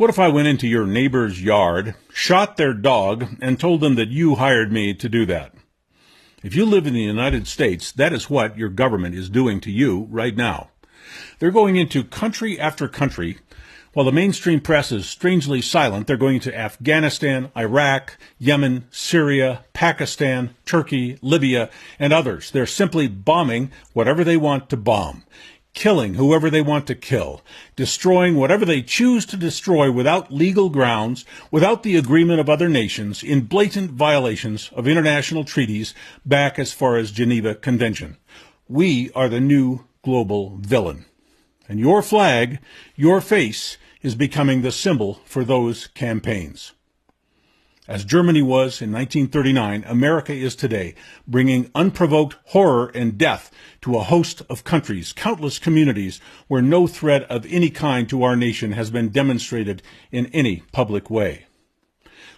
What if I went into your neighbor's yard, shot their dog, and told them that you hired me to do that? If you live in the United States, that is what your government is doing to you right now. They're going into country after country. While the mainstream press is strangely silent, they're going to Afghanistan, Iraq, Yemen, Syria, Pakistan, Turkey, Libya, and others. They're simply bombing whatever they want to bomb, killing whoever they want to kill, destroying whatever they choose to destroy without legal grounds, without the agreement of other nations, in blatant violations of international treaties back as far as Geneva Convention. We are the new global villain. And your flag, your face, is becoming the symbol for those campaigns. As Germany was in 1939, America is today, bringing unprovoked horror and death to a host of countries, countless communities where no threat of any kind to our nation has been demonstrated in any public way.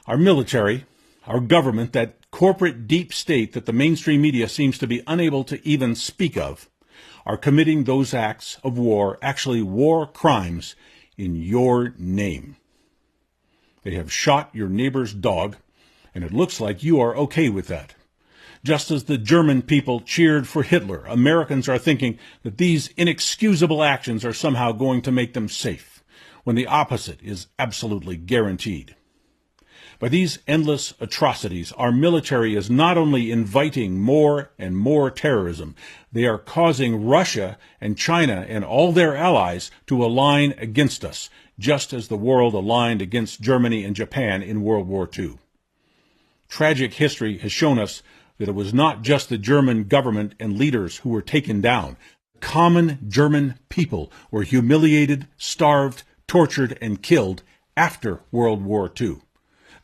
Our military, our government, that corporate deep state that the mainstream media seems to be unable to even speak of, are committing those acts of war, actually war crimes, in your name. They have shot your neighbor's dog, and it looks like you are okay with that. Just as the German people cheered for Hitler, Americans are thinking that these inexcusable actions are somehow going to make them safe, when the opposite is absolutely guaranteed. By these endless atrocities, our military is not only inviting more and more terrorism, they are causing Russia and China and all their allies to align against us, just as the world aligned against Germany and Japan in World War II. Tragic history has shown us that it was not just the German government and leaders who were taken down. Common German people were humiliated, starved, tortured, and killed after World War II.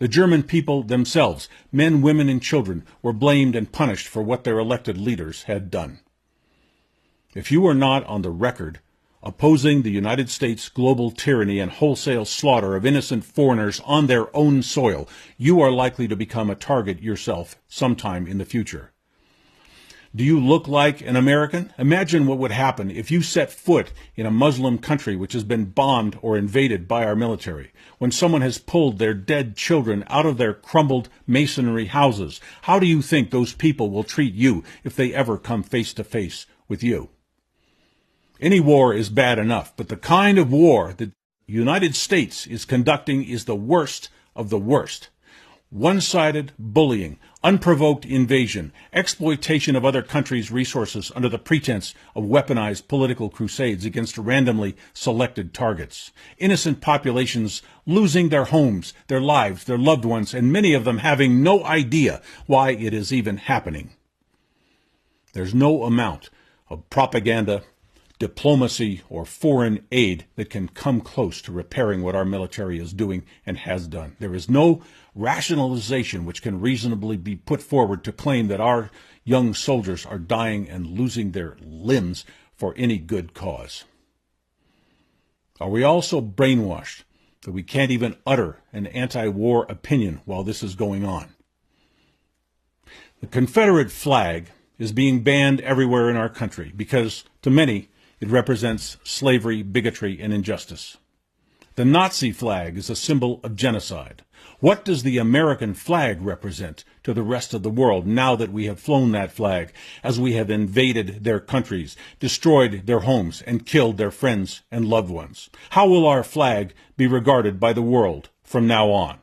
The German people themselves, men, women, and children, were blamed and punished for what their elected leaders had done. If you are not on the record opposing the United States global tyranny and wholesale slaughter of innocent foreigners on their own soil, you are likely to become a target yourself sometime in the future. Do you look like an American? Imagine what would happen if you set foot in a Muslim country which has been bombed or invaded by our military. When someone has pulled their dead children out of their crumbled masonry houses, how do you think those people will treat you if they ever come face to face with you? Any war is bad enough, but the kind of war that the United States is conducting is the worst of the worst. One-sided bullying, unprovoked invasion, exploitation of other countries' resources under the pretense of weaponized political crusades against randomly selected targets. Innocent populations losing their homes, their lives, their loved ones, and many of them having no idea why it is even happening. There's no amount of propaganda, diplomacy, or foreign aid that can come close to repairing what our military is doing and has done. There is no rationalization which can reasonably be put forward to claim that our young soldiers are dying and losing their limbs for any good cause. Are we also brainwashed that we can't even utter an anti-war opinion while this is going on? The Confederate flag is being banned everywhere in our country because, to many, it represents slavery, bigotry, and injustice. The Nazi flag is a symbol of genocide. What does the American flag represent to the rest of the world now that we have flown that flag, as we have invaded their countries, destroyed their homes, and killed their friends and loved ones? How will our flag be regarded by the world from now on?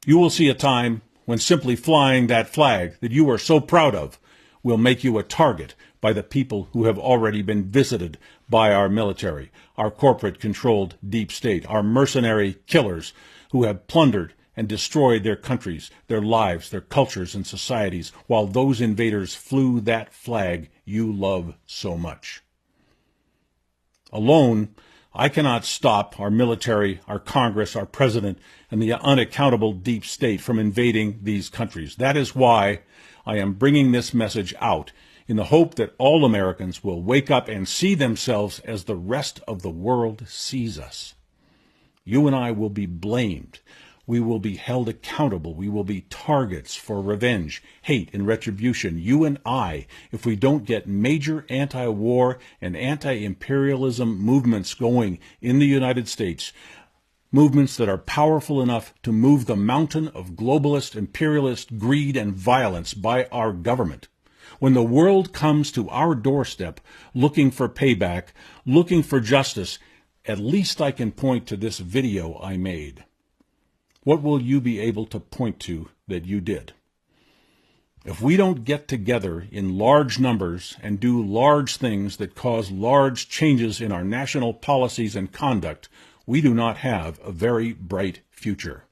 You will see a time when simply flying that flag that you are so proud of will make you a target by the people who have already been visited by our military, our corporate-controlled deep state, our mercenary killers who have plundered and destroyed their countries, their lives, their cultures, and societies, while those invaders flew that flag you love so much. Alone, I cannot stop our military, our Congress, our president, and the unaccountable deep state from invading these countries. That is why I am bringing this message out, in the hope that all Americans will wake up and see themselves as the rest of the world sees us. You and I will be blamed. We will be held accountable. We will be targets for revenge, hate, and retribution, you and I, if we don't get major anti-war and anti-imperialism movements going in the United States. movements that are powerful enough to move the mountain of globalist, imperialist greed and violence by our government. When the world comes to our doorstep looking for payback, looking for justice, at least I can point to this video I made. What will you be able to point to that you did? If we don't get together in large numbers and do large things that cause large changes in our national policies and conduct, we do not have a very bright future.